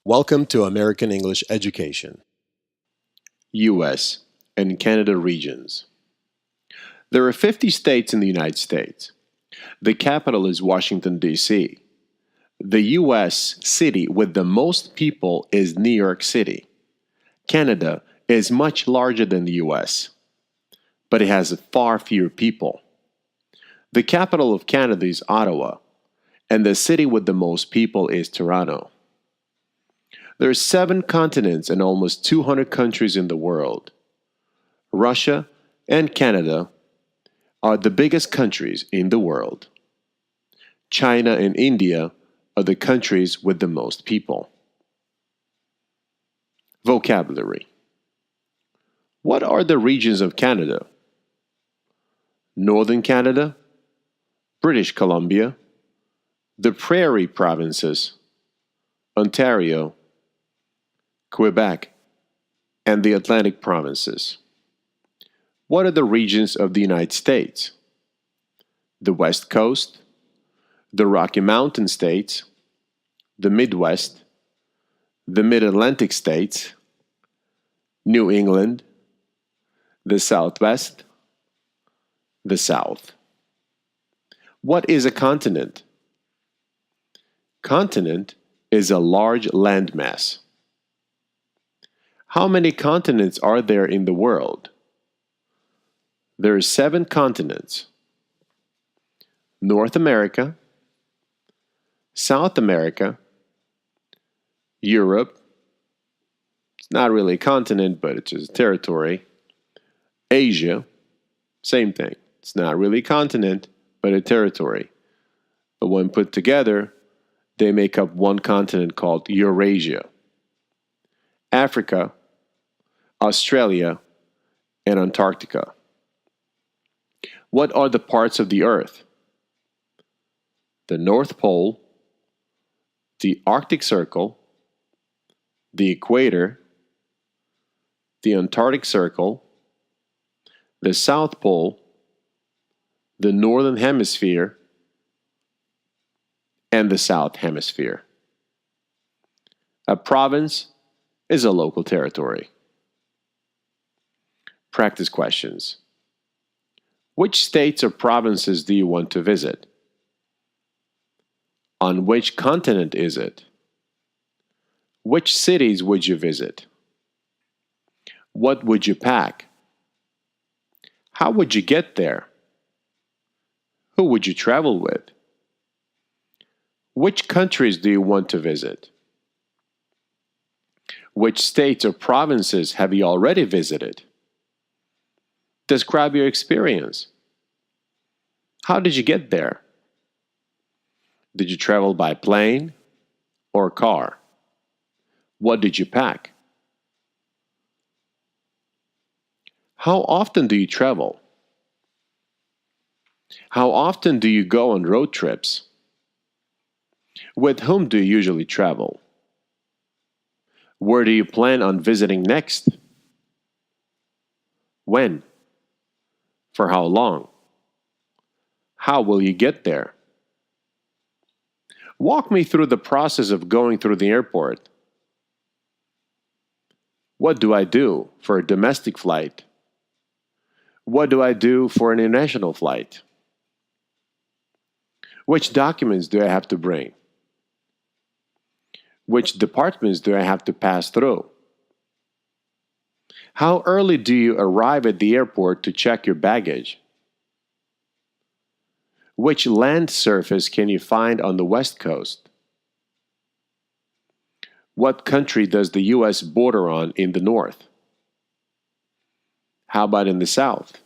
Welcome to American English Education. U.S. and Canada regions. There are 50 states in the United States. The capital is Washington, D.C. The U.S. city with the most people is New York City. Canada is much larger than the U.S., but it has far fewer people. The capital of Canada is Ottawa, and the city with the most people is Toronto. There are 7 continents and almost 200 countries in the world. Russia and Canada are the biggest countries in the world. China and India are the countries with the most people. Vocabulary. What are the regions of Canada? Northern Canada, British Columbia, the Prairie Provinces, Ontario, Quebec, and the Atlantic provinces. What are the regions of the United States? The West Coast, the Rocky Mountain states, the Midwest, the Mid-Atlantic states, New England, the Southwest, the South. What is a continent? Continent is a large landmass. How many continents are there in the world? There are 7 continents. North America, South America, Europe, it's not really a continent, but it's just a territory. Asia, same thing. It's not really a continent, but a territory. But when put together, they make up one continent called Eurasia. Africa, Australia, and Antarctica. What are the parts of the Earth? The North Pole, the Arctic Circle, the Equator, the Antarctic Circle, the South Pole, the Northern Hemisphere, and the South Hemisphere. A province is a local territory. Practice questions. Which states or provinces do you want to visit? On which continent is it? Which cities would you visit? What would you pack? How would you get there? Who would you travel with? Which countries do you want to visit? Which states or provinces have you already visited? Describe your experience. How did you get there? Did you travel by plane or car? What did you pack? How often do you travel? How often do you go on road trips? With whom do you usually travel? Where do you plan on visiting next? When? For how long? How will you get there? Walk me through the process of going through the airport. What do I do for a domestic flight? What do I do for an international flight? Which documents do I have to bring? Which departments do I have to pass through? How early do you arrive at the airport to check your baggage? Which land surface can you find on the West Coast? What country does the U.S. border on in the north? How about in the south?